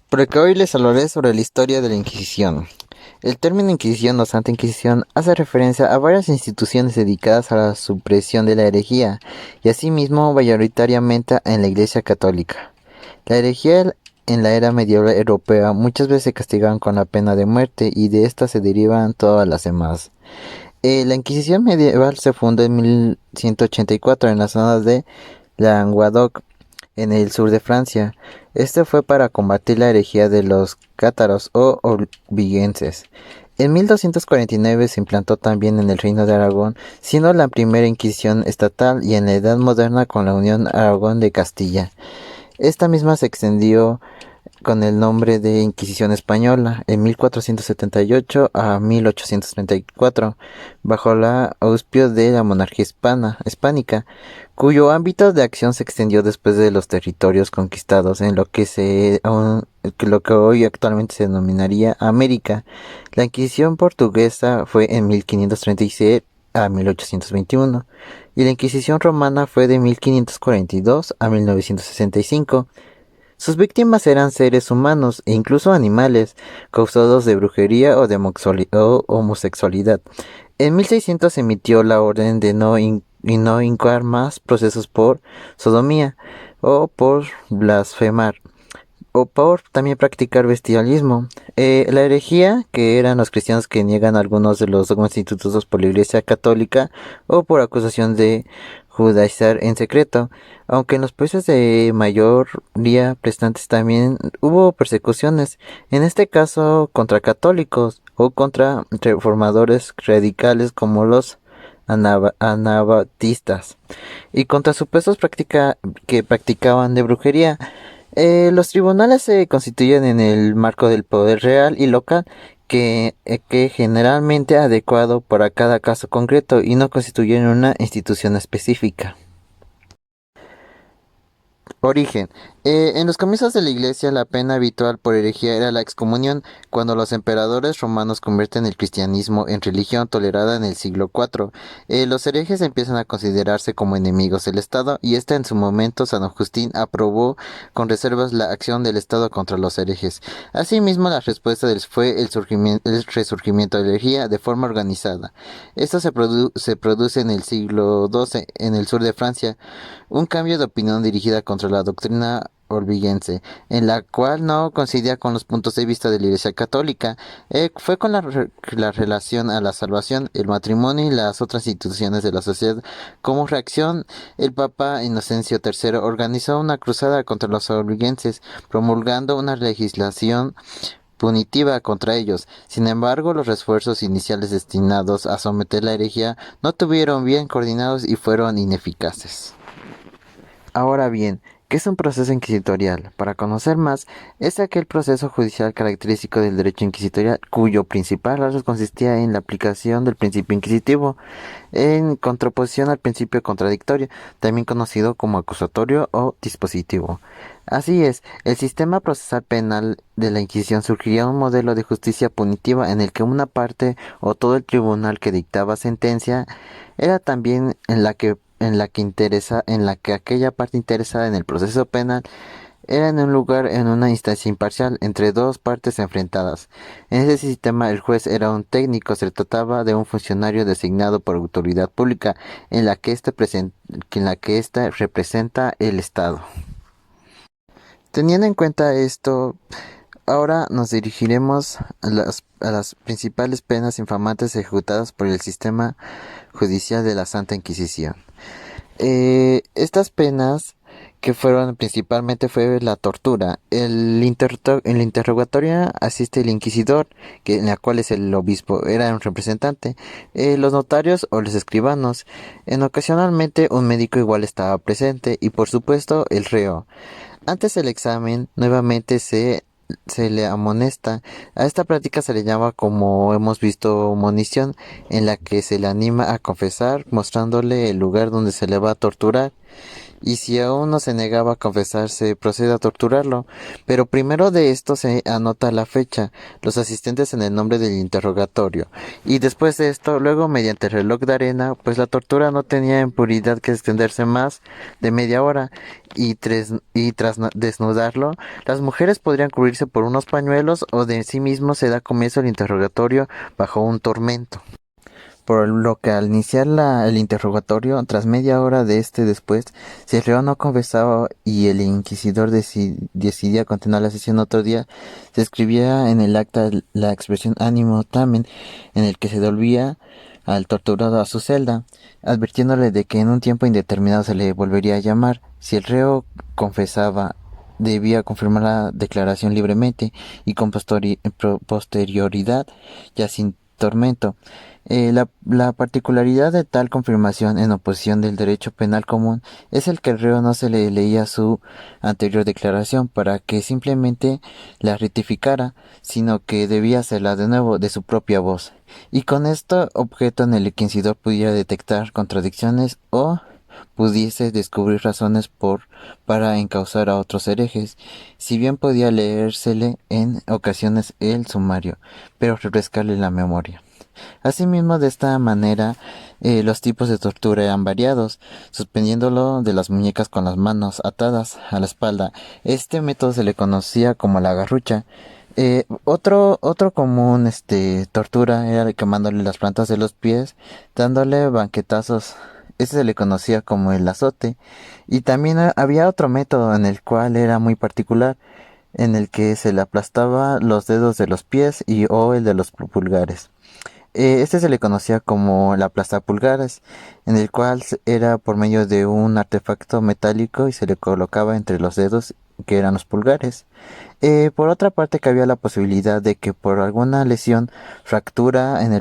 Por el que hoy les hablaré sobre la historia de la Inquisición. El término Inquisición o Santa Inquisición hace referencia a varias instituciones dedicadas a la supresión de la herejía y asimismo mayoritariamente en la Iglesia Católica. La herejía en la era medieval europea muchas veces se castigaban con la pena de muerte y de esta se derivan todas las demás. La Inquisición medieval se fundó en 1184 en la zona de Languedoc, en el sur de Francia. Este fue para combatir la herejía de los cátaros o albigenses. En 1249 se implantó también en el Reino de Aragón, siendo la primera Inquisición estatal y en la Edad Moderna con la Unión Aragón de Castilla. Esta misma se extendió con el nombre de Inquisición Española en 1478 a 1834, bajo la auspicio de la monarquía hispánica, cuyo ámbito de acción se extendió después de los territorios conquistados en lo que hoy actualmente se denominaría América. La Inquisición portuguesa fue en 1536 a 1821 y la Inquisición romana fue de 1542 a 1965. Sus víctimas eran seres humanos e incluso animales, causados de brujería o de homosexualidad. En 1600 se emitió la orden de no incoar más procesos por sodomía o por blasfemar o por también practicar bestialismo. La herejía, que eran los cristianos que niegan algunos de los dogmas institutos por la Iglesia Católica o por acusación de judaizar en secreto, aunque en los países de mayoría prestantes también hubo persecuciones, en este caso contra católicos o contra reformadores radicales como los anabatistas y contra supuestos que practicaban de brujería. Los tribunales se constituyen en el marco del poder real y local que generalmente adecuado para cada caso concreto y no constituyen una institución específica. Origen. En los comienzos de la Iglesia, la pena habitual por herejía era la excomunión, cuando los emperadores romanos convierten el cristianismo en religión tolerada en el siglo IV. Los herejes empiezan a considerarse como enemigos del Estado, y en su momento San Agustín aprobó con reservas la acción del Estado contra los herejes. Asimismo, la respuesta fue el resurgimiento de la herejía de forma organizada. Esto se produce en el siglo XII en el sur de Francia, un cambio de opinión dirigida contra la doctrina olbigense, en la cual no coincidía con los puntos de vista de la Iglesia Católica. Fue con la relación a la salvación, el matrimonio y las otras instituciones de la sociedad. Como reacción, el Papa Inocencio III organizó una cruzada contra los olbigenses, promulgando una legislación punitiva contra ellos. Sin embargo, los esfuerzos iniciales destinados a someter la herejía no estuvieron bien coordinados y fueron ineficaces. Ahora bien, ¿qué es un proceso inquisitorial? Para conocer más, es aquel proceso judicial característico del derecho inquisitorial cuyo principal rasgo consistía en la aplicación del principio inquisitivo, en contraposición al principio contradictorio, también conocido como acusatorio o dispositivo. Así es, el sistema procesal penal de la Inquisición surgiría un modelo de justicia punitiva en el que una parte o todo el tribunal que dictaba sentencia era también en la que aquella parte interesada en el proceso penal era en un lugar en una instancia imparcial entre dos partes enfrentadas. En ese sistema el juez era un técnico, se trataba de un funcionario designado por autoridad pública en la que ésta representa el Estado. Teniendo en cuenta esto, ahora nos dirigiremos a las principales penas infamantes ejecutadas por el sistema judicial de la Santa Inquisición. Estas penas que fueron principalmente fue la tortura. El interrogatorio asiste el inquisidor, en la cual es el obispo, era un representante, los notarios o los escribanos. Ocasionalmente un médico igual estaba presente y por supuesto el reo. Antes del examen, nuevamente se le amonesta. A esta práctica se le llama, como hemos visto, monición, en la que se le anima a confesar, mostrándole el lugar donde se le va a torturar. y si aún no se negaba a confesar se procede a torturarlo, pero primero de esto se anota la fecha, los asistentes en el nombre del interrogatorio, y después de esto, luego mediante el reloj de arena, pues la tortura no tenía en puridad que extenderse más de media hora, y tras desnudarlo, las mujeres podrían cubrirse por unos pañuelos o de sí mismo se da comienzo al interrogatorio bajo un tormento. Por lo que al iniciar el interrogatorio, tras media hora de este después, si el reo no confesaba y el inquisidor decidía continuar la sesión otro día, se escribía en el acta la expresión ánimo tamen, en el que se devolvía al torturado a su celda, advirtiéndole de que en un tiempo indeterminado se le volvería a llamar. Si el reo confesaba, debía confirmar la declaración libremente y con posterioridad, ya sin tormento. La particularidad de tal confirmación en oposición del derecho penal común es el que el reo no se le leía su anterior declaración para que simplemente la rectificara, sino que debía hacerla de nuevo de su propia voz, y con esto objeto en el que el inquisidor pudiera detectar contradicciones o pudiese descubrir razones para encausar a otros herejes, si bien podía leérsele en ocasiones el sumario, pero refrescarle la memoria. Asimismo, de esta manera, los tipos de tortura eran variados, suspendiéndolo de las muñecas con las manos atadas a la espalda. Este método se le conocía como la garrucha. Otro común tortura era quemándole las plantas de los pies, dándole banquetazos. Este se le conocía como el azote. Y también había otro método en el cual era muy particular, en el que se le aplastaba los dedos de los pies y o el de los pulgares. Este se le conocía como la pulgares, en el cual era por medio de un artefacto metálico y se le colocaba entre los dedos que eran los pulgares. Por otra parte, cabía la posibilidad de que por alguna lesión, fractura en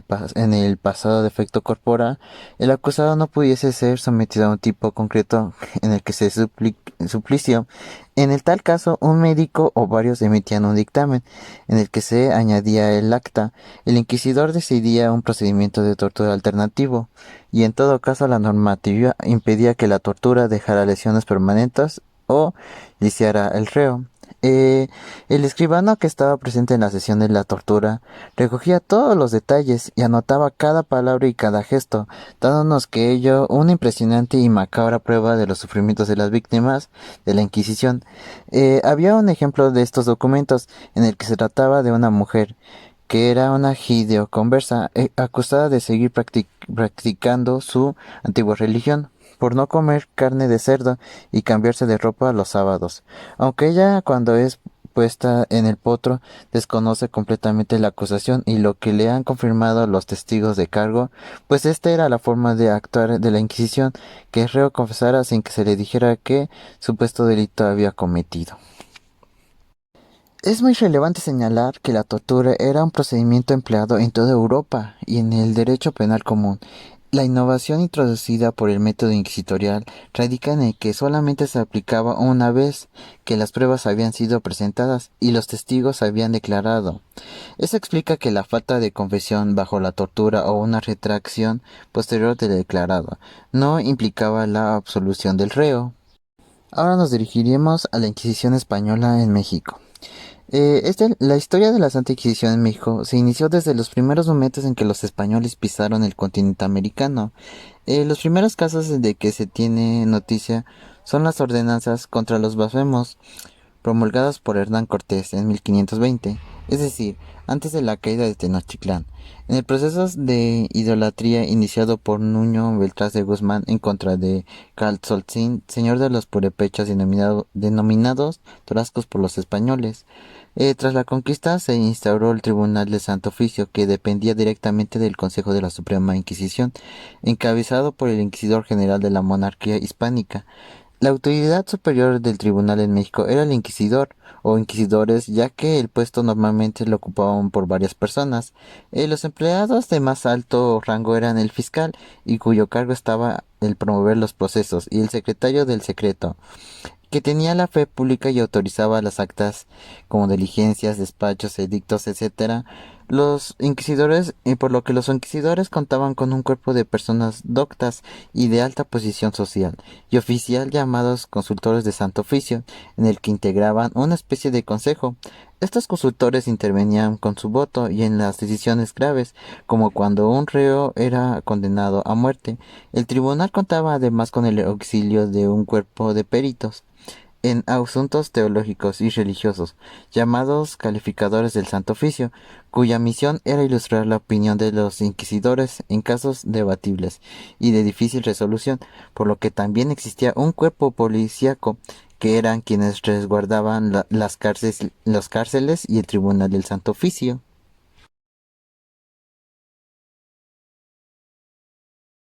el pasado defecto corporal, el acusado no pudiese ser sometido a un tipo concreto en el que se suplició. En el tal caso, un médico o varios emitían un dictamen en el que se añadía el acta. El inquisidor decidía un procedimiento de tortura alternativo, y en todo caso la normativa impedía que la tortura dejara lesiones permanentes o lisiara el reo. El escribano que estaba presente en la sesión de la tortura recogía todos los detalles y anotaba cada palabra y cada gesto, dándonos que ello una impresionante y macabra prueba de los sufrimientos de las víctimas de la Inquisición. Había un ejemplo de estos documentos en el que se trataba de una mujer que era una gideoconversa, acusada de seguir practicando su antigua religión por no comer carne de cerdo y cambiarse de ropa los sábados, aunque ella cuando es puesta en el potro desconoce completamente la acusación y lo que le han confirmado los testigos de cargo, pues esta era la forma de actuar de la Inquisición, que el reo confesara sin que se le dijera qué supuesto delito había cometido. Es muy relevante señalar que la tortura era un procedimiento empleado en toda Europa y en el derecho penal común. La innovación introducida por el método inquisitorial radica en el que solamente se aplicaba una vez que las pruebas habían sido presentadas y los testigos habían declarado. Eso explica que la falta de confesión bajo la tortura o una retracción posterior del declarado no implicaba la absolución del reo. Ahora nos dirigiremos a la Inquisición española en México. La historia de la Santa Inquisición en México se inició desde los primeros momentos en que los españoles pisaron el continente americano. Los primeros casos de que se tiene noticia son las ordenanzas contra los blasfemos, promulgadas por Hernán Cortés en 1520, es decir, antes de la caída de Tenochtitlán. En el proceso de idolatría iniciado por Nuño Beltrán de Guzmán en contra de Caltzoltzin, señor de los purépechas denominados Torascos por los españoles. Tras la conquista se instauró el Tribunal de Santo Oficio, que dependía directamente del Consejo de la Suprema Inquisición, encabezado por el Inquisidor General de la monarquía hispánica. La autoridad superior del tribunal en México era el inquisidor o inquisidores, ya que el puesto normalmente lo ocupaban por varias personas. Los empleados de más alto rango eran el fiscal, y cuyo cargo estaba el promover los procesos, y el secretario del secreto, que tenía la fe pública y autorizaba las actas como diligencias, despachos, edictos, etcétera, Los inquisidores, y por lo que los inquisidores contaban con un cuerpo de personas doctas y de alta posición social y oficial llamados consultores de santo oficio, en el que integraban una especie de consejo. Estos consultores intervenían con su voto y en las decisiones graves, como cuando un reo era condenado a muerte. El tribunal contaba además con el auxilio de un cuerpo de peritos en asuntos teológicos y religiosos, llamados calificadores del Santo Oficio, cuya misión era ilustrar la opinión de los inquisidores en casos debatibles y de difícil resolución, por lo que también existía un cuerpo policíaco que eran quienes resguardaban las cárceles y el Tribunal del Santo Oficio.